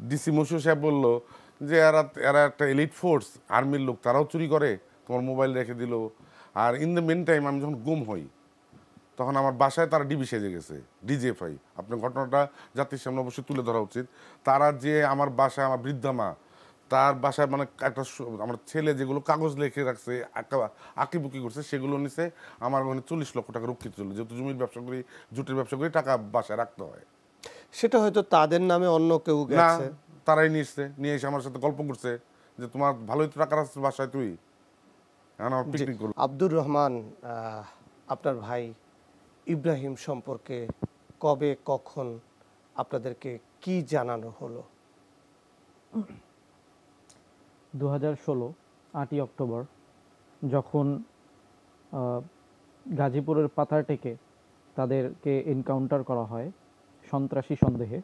ডিসি মশিউ সাহেব বললো যে এরা একটা এলিট ফোর্স, আর্মির লোক, তারাও চুরি করে, তোমার মোবাইল রেখে দিল। আর ইন দ্য মেন টাইম আমি যখন গুম হই, তখন আমার বাসায় তারা ডিবি সেজে গেছে, ডিজিএফআই। আপনার ঘটনাটা জাতির সামনে অবশ্যই তুলে ধরা উচিত। তারা যে আমার বাসায়, আমার বৃদ্ধা মা, তার বাসায় মানে একটা আমার ছেলে যেগুলো কাগজ লিখে রাখছে, আঁকিবুকি করছে, সেগুলো নিচে আমার মানে 40 লক্ষ টাকা রক্ষিত ছিল, যেহেতু জমির ব্যবসা করি, জুটের ব্যবসা করি, টাকা বাসায় রাখতে হয়। সেটা হয়তো তাদের নামে অন্য কেউ না, গেছে। তারাই নিয়ে এসে আমার সাথে গল্প করছে যে তোমার ভালোই তো টাকা রাখছে বাসায়, তুই আমার পিকনিক করবো। আব্দুর রহমান, আপনার ভাই ইব্রাহিম সম্পর্কে কবে কখন আপনাদেরকে কি জানানো হলো? 2016 8ই অক্টোবর, যখন গাজীপুরের পাথারটেকে তাদেরকে এনকাউন্টার করা হয় সন্ত্রাসী সন্দেহে,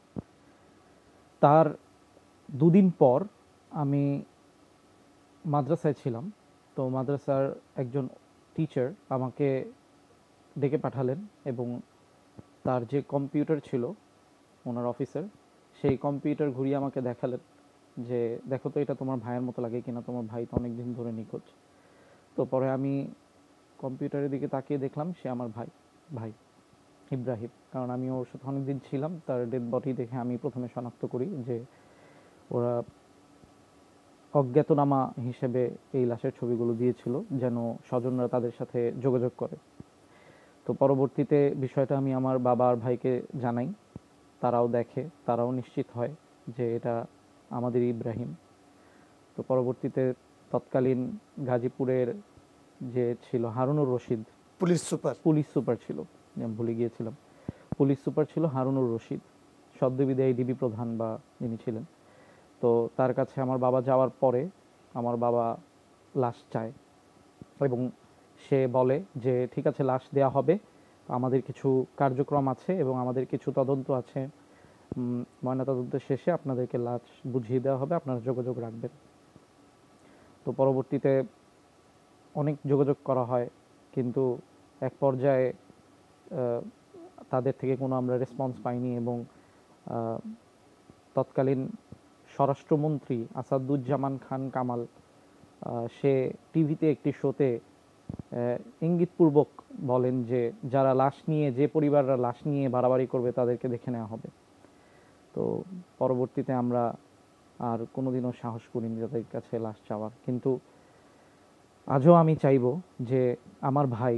তার 2 দিন পর আমি মাদ্রাসায় ছিলাম। তো মাদ্রাসার একজন টিচার আমাকে ডেকে পাঠালেন এবং তার যে কম্পিউটার ছিল ওনার অফিসের, সেই কম্পিউটার ঘুরিয়ে আমাকে দেখালেন যে দেখো তো এটা তোমার ভাইয়ের মতো লাগে কিনা, তোমার ভাই তো অনেক দিন ধরে নিখোঁজ। তো পরে আমি কম্পিউটারের দিকে তাকিয়ে দেখলাম সে আমার ভাই ইব্রাহিম, কারণ আমি ওর সাথে অনেকদিন ছিলাম। তার ডেড বডি দেখে আমি প্রথমে শনাক্ত করি যে ওরা অজ্ঞাতনামা হিসেবে এই লাশের ছবিগুলো দিয়েছিল যেন স্বজনরা তাদের সাথে যোগাযোগ করে। তো পরবর্তীতে বিষয়টা আমি আমার বাবা আর ভাইকে জানাই, তারাও দেখে, তারাও নিশ্চিত হয় যে এটা আমাদের ইব্রাহিম। তো পরবর্তীতে তৎকালীন গাজীপুরের যে ছিল হারুনুর রশিদ, পুলিশ সুপার ছিল, আমি ভুলে গিয়েছিলাম, পুলিশ সুপার ছিল হারুনুর রশিদ, সদ্যবিদায়ী ডিবি প্রধান বা যিনি ছিলেন। তো তার কাছে আমার বাবা যাওয়ার পরে আমার বাবা লাশ চায় এবং সে বলে যে ঠিক আছে লাশ দেয়া হবে, আমাদের কিছু কার্যক্রম আছে এবং আমাদের কিছু তদন্ত আছে, ময়নাতদন্তের শেষে আপনাদেরকে লাশ বুঝিয়ে দেওয়া হবে, আপনারা যোগাযোগ রাখবেন। তো পরবর্তীতে অনেক যোগাযোগ করা হয়, কিন্তু এক পর্যায়ে তাদের থেকে কোনো আমরা রেসপন্স পাইনি এবং তৎকালীন স্বরাষ্ট্রমন্ত্রী আসাদুজ্জামান খান কামাল সে টিভিতে একটি শোতে ইঙ্গিতপূর্বক বলেন যে যারা লাশ নিয়ে, যে পরিবাররা লাশ নিয়ে বাড়াবাড়ি করবে তাদেরকে দেখে নেওয়া হবে। তো পরবর্তীতে আমরা আর কোনোদিনও সাহস করিনি তাদের কাছে লাশ চাওয়ার। কিন্তু আজও আমি চাইব যে আমার ভাই,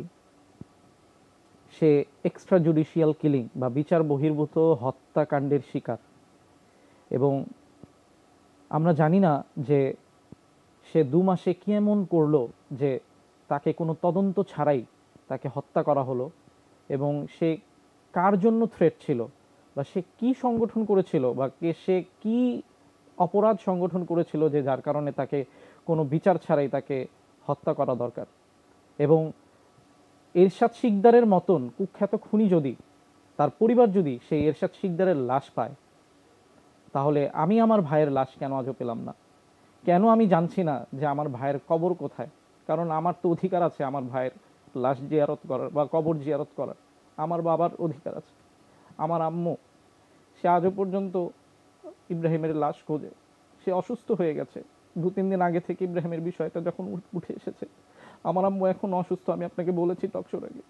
সে এক্সট্রা জুডিশিয়াল কিলিং বা বিচার বহির্ভূত হত্যাকাণ্ডের শিকার, এবং আমরা জানি না যে সে 2 মাসে কি এমন করলো যে তাকে কোনো তদন্ত ছাড়াই তাকে হত্যা করা হলো, এবং সে কার জন্য থ্রেট ছিল বা সে কি সংগঠন করেছিল বা সে কি অপরাধ সংগঠন করেছিল যে যার কারণে তাকে কোনো বিচার ছাড়াই তাকে হত্যা করা দরকার। এবং এরশাদ শিকদারের মতন কুখ্যাত খুনি যদি, তার পরিবার যদি সেই এরশাদ শিকদারের লাশ পায়, তাহলে আমি আমার ভাইয়ের লাশ কেন আজও পেলাম না? কেন আমি জানছি না যে আমার ভাইয়ের কবর কোথায়? কারণ আমার তো অধিকার আছে আমার ভাইয়ের লাশ জিয়ারত করার বা কবর জিয়ারত করার। আমার বাবার অধিকার আছে, আমার আম্মু, সে আজও পর্যন্ত ইব্রাহিমের লাশ খোঁজে। সে অসুস্থ হয়ে গেছে 2-3 দিন আগে থেকে ইব্রাহিমের বিষয়টা যখন উঠে এসেছে। আমার আম্মু এখন অসুস্থ, আমি আপনাকে বলেছি টকশোর আগে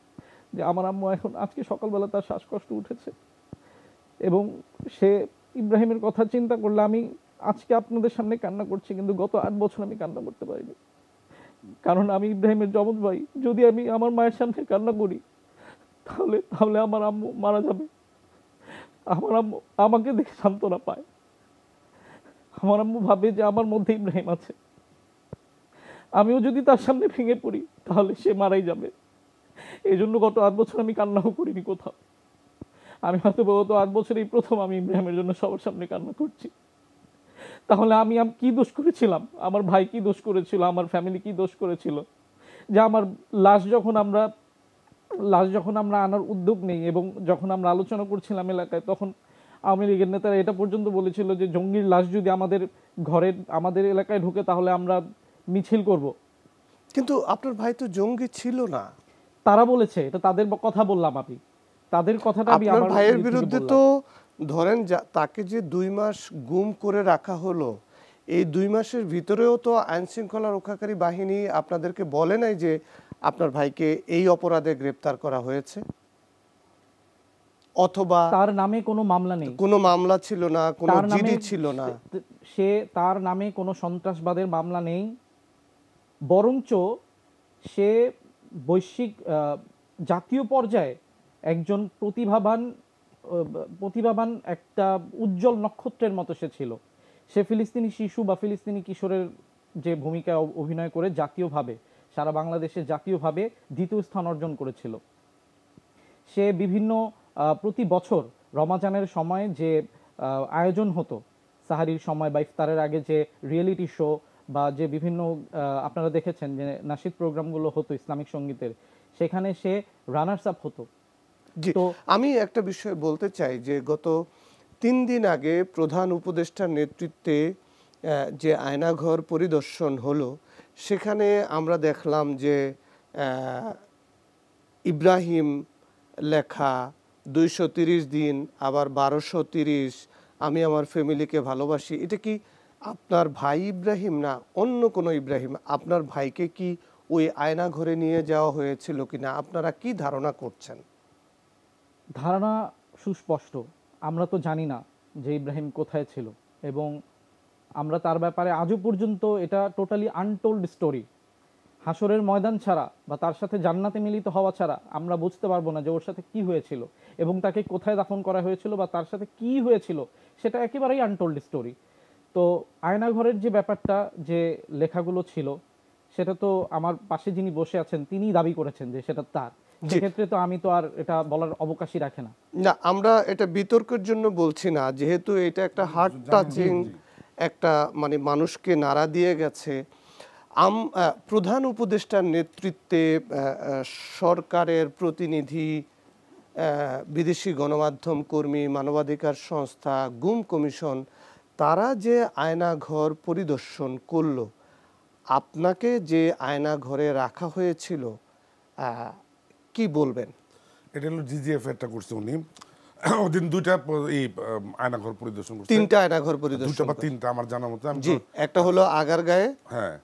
যে আমার আম্মু এখন, আজকে সকালবেলা তার শ্বাসকষ্ট উঠেছে, এবং সে ইব্রাহিমের কথা চিন্তা করলে আমি আজকে আপনাদের সামনে কান্না করছি, কিন্তু গত 8 বছর আমি কান্না করতে পারিনি। কারণ আমি ইব্রাহিমের যমজ ভাই, যদি আমি আমার মায়ের সামনে কান্না করি তাহলে আমার আম্মু মারা যাবে। আমার আম্মু আমাকে দেখে সান্ত্বনা পায়, আমার আম্মু ভাবে যে আমার মধ্যে ইব্রাহিম আছে, আমিও যদি তার সামনে ভেঙে পড়ি তাহলে সে মারাই যাবে। এই জন্য গত 8 বছর আমি কান্নাও করিনি কোথাও। আমি হয়তো গত 8 বছরেই প্রথম আমি ইব্রাহিমের জন্য সবার সামনে কান্না করছি। তাহলে আমি কি দোষ করেছিলাম? আমার ভাই কি দোষ করেছিল? আমার ফ্যামিলি কি দোষ করেছিল যে আমার লাশ যখন আমরা আনার উদ্যোগ নেই এবং যখন আমরা আলোচনা করছিলাম এলাকায়, তখন আওয়ামী লীগের নেতারা এটা পর্যন্ত বলেছিল যে জঙ্গির লাশ যদি আমাদের এলাকায় ঢুকে তাহলে আমরা মিছিল করব। কিন্তু আপনার ভাই তো জঙ্গি ছিল না। তারা বলেছে, এটা তাদের কথা বললাম আমি, তাদের কথাটা আমি আপনার আমার ভাইয়ের দিক থেকে বিরুদ্ধে বললাম। তো ধরেন তাকে যে 2 মাস গুম করে রাখা হলো, এই 2 মাসের ভিতরেও তো আইন শৃঙ্খলা রক্ষাকারী বাহিনী আপনাদেরকে বলে নাই যে আপনার ভাইকে এই অপরাধে গ্রেপ্তার করা হয়েছে, অথবা তার নামে কোনো মামলা নেই, কোনো মামলা ছিল না, কোনো তার নামে জিডি ছিল না। তার নামে কোনো সন্ত্রাসবাদের মামলা নেই, বরঞ্চ সে বৈশ্বিক জাতীয় পর্যায়ে একজন প্রতিভাবান একটা উজ্জ্বল নক্ষত্রের মতো সে ছিল। সে ফিলিস্তিনি শিশু বা ফিলিস্তিনি কিশোরের যে ভূমিকায় অভিনয় করে জাতীয়ভাবে, সারা বাংলাদেশে জাতীয়ভাবে 2য় স্থান অর্জন করেছিল। সে বিভিন্ন প্রতি বছর রমাজানের সময় যে আয়োজন হতো, সাহারির সময় বা ইফতারের আগে যে রিয়েলিটি শো বা যে বিভিন্ন আপনারা দেখেছেন যে নাশিদ প্রোগ্রামগুলো হতো ইসলামিক সঙ্গীতের, সেখানে সে রানার্স আপ হতো। জি, আমি একটা বিষয় বলতে চাই যে গত 3 দিন আগে প্রধান উপদেষ্টার নেতৃত্বে যে আয়নাঘর পরিদর্শন হলো, সেখানে আমরা দেখলাম যে ইব্রাহিম লেখা 230 দিন, আবার 1230, আমি আমার ফ্যামিলিকে ভালোবাসি, এটা কি আপনার ভাই ইব্রাহিম না অন্য কোনো ইব্রাহিম? আপনার ভাইকে কি ওই আয়নাঘরে নিয়ে যাওয়া হয়েছিল কিনা, আপনারা কি ধারণা করছেন? ধারণা সুস্পষ্ট, আমরা তো জানি না যে ইব্রাহিম কোথায় ছিল, এবং আমরা তার ব্যাপারে আজও পর্যন্ত এটা টোটালি আনটোল্ড স্টোরি। হাসরের ময়দান ছাড়া বা তার সাথে জান্নাতে মিলিত হওয়া ছাড়া আমরা বুঝতে পারবো না যে ওর সাথে কি হয়েছিল এবং তাকে কোথায় দাফন করা হয়েছিল বা তার সাথে কি হয়েছিল, সেটা একেবারেই আনটোল্ড স্টোরি। তো আয়নাঘরের যে ব্যাপারটা, যে লেখাগুলো ছিল, সেটা তো আমার পাশে যিনি বসে আছেন তিনিই দাবি করেছেন যে সেটা তার। সেক্ষেত্রে তো আমি তো আর এটা বলার অবকাশই রাখে না। না, আমরা এটা বিতর্কের জন্য বলছি না, যেহেতু এটা একটা হার্ট টাচিং, একটা মানে মানুষকে নাড়া দিয়ে গেছে। প্রধান উপদেষ্টার নেতৃত্বে সরকারের প্রতিনিধি, বিদেশি গণমাধ্যম কর্মী, মানবাধিকার সংস্থা, গুম কমিশন, তারা যে আয়নাঘর পরিদর্শন করলো, আপনাকে যে আয়নাঘরে রাখা হয়েছিল, কি বলবেন? এটা হলো জিজিএফ একটা করছে উনি। ওদিন দুইটা এই আয়নাঘর পরিদর্শন করছে, 3টা আয়নাঘর দুইটা পরিদর্শন বা তিনটা আমার জানা মতো। জি, একটা হলো আগারগাঁয়ে, হ্যাঁ,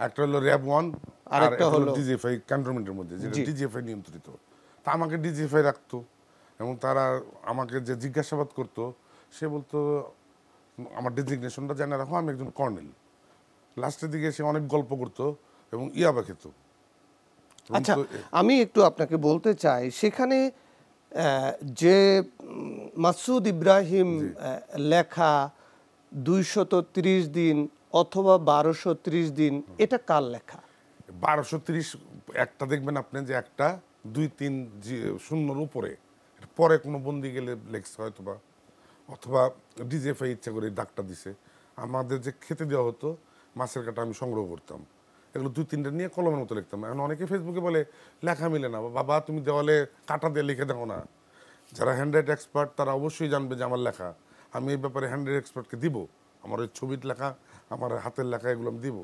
একটা হলো র্যাব 1, আর আরেকটা একটা হলো হলো ডিজিএফআই ক্যান্টনমেন্টের মধ্যে, যেটা জি। ডিজিএফআই নিয়ন্ত্রিত। তা আমাকে ডিজিএফআই রাখতো, এবং তারা আমাকে যে জিজ্ঞাসাবাদ করতো, সে বলতো আমার ডেজিগনেশনটা জানা রাখো, আমি একজন কর্নেল। লাস্টের দিকে সে অনেক গল্প করতো এবং ইয়াবা খেত। আচ্ছা, আমি একটু আপনাকে বলতে চাই, সেখানে যে মাসুদ ইব্রাহিম লেখা 230 দিন অথবা 1230 দিন, এটা কার লেখা? 1230 একটা দেখবেন আপনি, যে একটা 2-3 শূন্যর উপরে, পরে কোনো বন্দি গেলে লেখছে হয়তোবা, অথবা ডিজিএফআই ইচ্ছা করে দাগটা দিছে। আমাদের যে খেতে দেওয়া হতো মাছের কাটা আমি সংগ্রহ করতাম, এগুলো 2-3টা নিয়ে কলমের মতো লিখতাম। এখন অনেকে ফেসবুকে বলে লেখা মিলে না, বাবা তুমি দেওয়ালে কাটা দিয়ে লিখে দেখো না। যারা হ্যান্ডরাইট এক্সপার্ট তারা অবশ্যই জানবে যে আমার লেখা। আমি এই ব্যাপারে হ্যান্ডরাইট এক্সপার্টকে দিব, আমার ওই ছবির লেখা, আমার হাতের লেখা, এগুলো আমি দিব।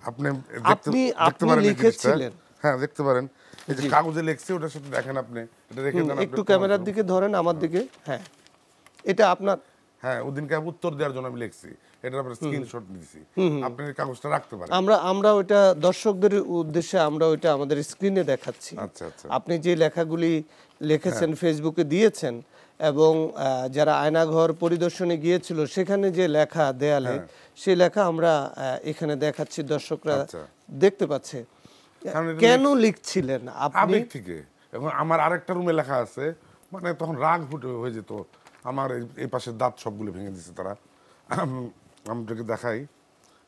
আপনি দেখতে পারেন লিখেছিলেন? হ্যাঁ, দেখতে পারেন, এই যে কাগজে লিখছে, ওটার সাথে দেখেন আপনি, এটা রেখে দেন একটু ক্যামেরার দিকে ধরেন, আমার দিকে। হ্যাঁ, এটা আপনার? হ্যাঁ, ওদিনকে উত্তর দেওয়ার জন্য আমি লিখছি, এটার আপনি স্ক্রিনশট দিয়েছি, আপনি এই কাগজটা রাখতে পারেন। আমরা ওইটা দর্শকদের উদ্দেশ্যে আমরা ওইটা আমাদের স্ক্রিনে দেখাচ্ছি। আচ্ছা আচ্ছা। আপনি যে লেখাগুলি লিখেছেন, ফেসবুকে দিয়েছেন, এবং যারা আয়নাঘর পরিদর্শনে গিয়েছিল সেখানে যে লেখা দেয়ালে, সেই লেখা আমরা এখানে দেখাচ্ছি, দর্শকরা দেখতে পাচ্ছে। কেন লিখছিলেন আপনি? আবেগ থেকে। এবং আমার আরেকটা রুমে লেখা আছে, মানে তখন রাগ হয়ে যেত আমার, এই পাশের দাঁত সবগুলো ভেঙে দিচ্ছে তারা। আমাদেরকে দেখাই,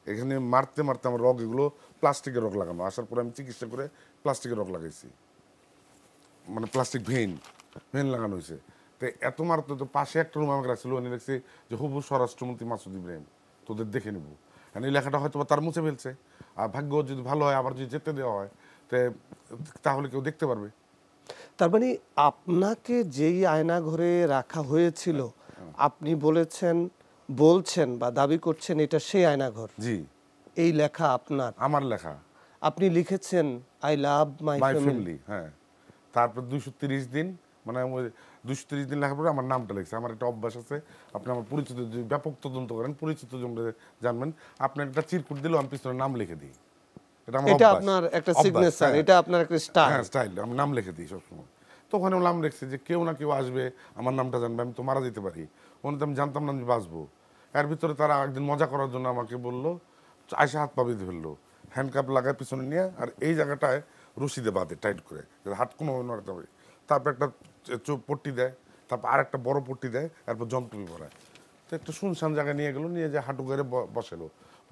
এখানে মারতে মারতে আমার রগ, এগুলো প্লাস্টিকের রগ লাগানো, আসার পরে আমি চিকিৎসা করে প্লাস্টিকের রগ লাগাইছি, মানে প্লাস্টিক ভেইন লাগানো হয়েছে। তো এত মারতে, তো পাশে একটা রুম আমাকে রাখছিল, উনি লিখছে যে হবু স্বরাষ্ট্রমন্ত্রী মাসুদ ইব্রাহিম, তোদের দেখে নেব। এই লেখাটা হয়তো তার মুছে ফেলছে, আর ভাগ্য যদি ভালো হয়, আবার যদি যেতে দেওয়া হয় তাহলে কেউ দেখতে পারবে। তার মানে আপনাকে যেই আয়নাঘরে রাখা হয়েছিল, আপনি বলছেন বা দাবি করছেন এটা সেই আয়নাঘর? জি। এই লেখা আপনার? আমার লেখা। আপনি লিখেছেন আই লাভ মাই ফ্যামিলি। হ্যাঁ, তারপর 230 দিন, মানে 230 দিন লেখার পরে আমার নামটা লিখছে। আমার একটা অভ্যাস আছে, আপনি আমার পরিচিত যদি ব্যাপক তদন্ত করেন, পরিচিত জানবেন, আপনি একটা চিরকুট দিলেও আমি পিছনে নাম লিখে দিই। এটা আপনার একটা সিগনেচার, এটা আপনার একটা স্টাইল? হ্যাঁ, স্টাইল। আমি নাম লিখে দিই সবসময়। তো ওখানে নাম লিখছে যে কেউ না কেউ আসবে, আমার নামটা জানবে, আমি তো মারা যেতে পারি। ওখানে তো আমি জানতাম না আমি বাঁচবো। এর ভিতরে তারা একদিন মজা করার জন্য আমাকে বললো, আয়সা হাত পা বেঁধে ফেললো, হ্যান্ডকাপ লাগায় পিছনে নিয়ে, আর এই জায়গাটায় রশিদে বাঁধে টাইট করে, হাত কোনো নড়াতে হবে। তারপর একটা পট্টি দেয়, তারপর আর একটা বড় পট্টি দেয়, তারপর জমটুপি পরায়। তো একটা শুনশান জায়গায় নিয়ে গেলো, নিয়ে যে হাঁটু গেড়ে বসে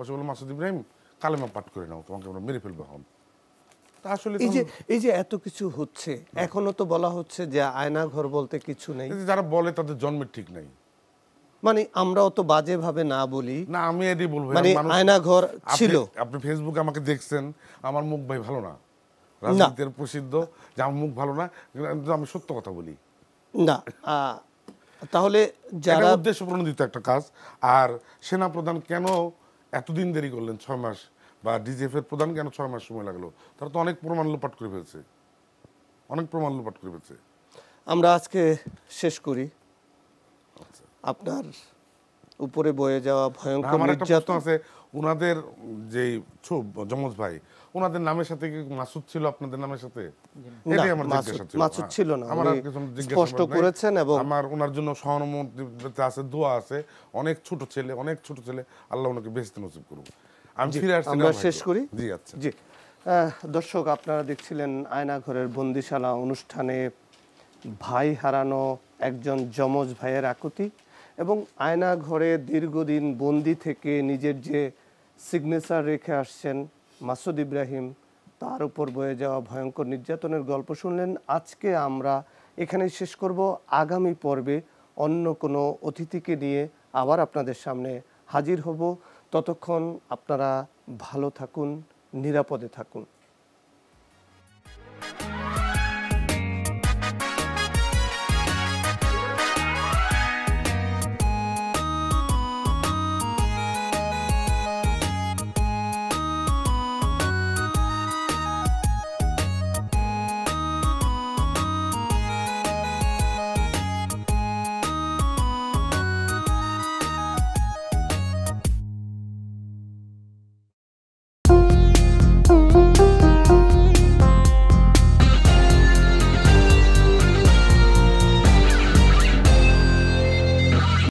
বললো, মাসুদ ইব্রাহিম কালেমা পাঠ করে নাও, তোমাকে আমরা মেরে ফেলবো এখন। আসলে এই যে এত কিছু হচ্ছে, এখনো তো বলা হচ্ছে যে আয়নাঘর বলতে কিছু নেই। যারা বলে তাদের জন্মের ঠিক নাই। মানে আমরাও তো বাজে ভাবে না বলি না, আমি এটাই বলবো, মানে আয়নাঘর ছিল। আপনি ফেসবুকে আমাকে দেখছেন, আমার মুখ ভাই ভালো না, রাজনীতির প্রসিদ্ধ যে আমার মুখ ভালো না, কিন্তু আমি সত্য কথা বলি না। তাহলে যারা উদ্দেশ্য প্রণোদিত একটা কাজ। আর সেনা প্রধান কেন এতদিন দেরি করলেন, 6 মাস, বা ডিজিএফ এর প্রধান কেন 6 মাস সময় লাগলো? তারা তো অনেক প্রমাণ লোপাট করে ফেলছে, আমরা আজকে শেষ করি। আপনার উপরে বয়ে যাওয়া ভয়ঙ্কর নির্যাতন আছে, ওনাদের যে যমজ ভাই, ওনাদের নামের সাথে কি মাসুদ ছিল আপনাদের নামের সাথে? এটাই আমার জিজ্ঞাসা ছিল। মাসুদ ছিল না, আমার স্পষ্ট করেছেন। এবং আমার ওনার জন্য সহানুভূতি আছে, দোয়া আছে। অনেক ছোট ছেলে, আল্লাহ ওনাকে বেহেশতে নসিব করুন। আমি ফিরে আসছি, আমরা শেষ করি। জি আচ্ছা। জি, দর্শক, আপনারা দেখছিলেন আয়নাঘরের বন্দিশালা অনুষ্ঠানে ভাই হারানো একজন যমজ ভাইয়ের আকুতি, এবং আয়নাঘরে দীর্ঘদিন বন্দি থেকে নিজের যে সিগনেচার রেখে আসছেন মাসুদ ইব্রাহিম, তার উপর বয়ে যাওয়া ভয়ঙ্কর নির্যাতনের গল্প শুনলেন। আজকে আমরা এখানেই শেষ করব। আগামী পর্বে অন্য কোনো অতিথিকে নিয়ে আবার আপনাদের সামনে হাজির হব। ততক্ষণ আপনারা ভালো থাকুন, নিরাপদে থাকুন।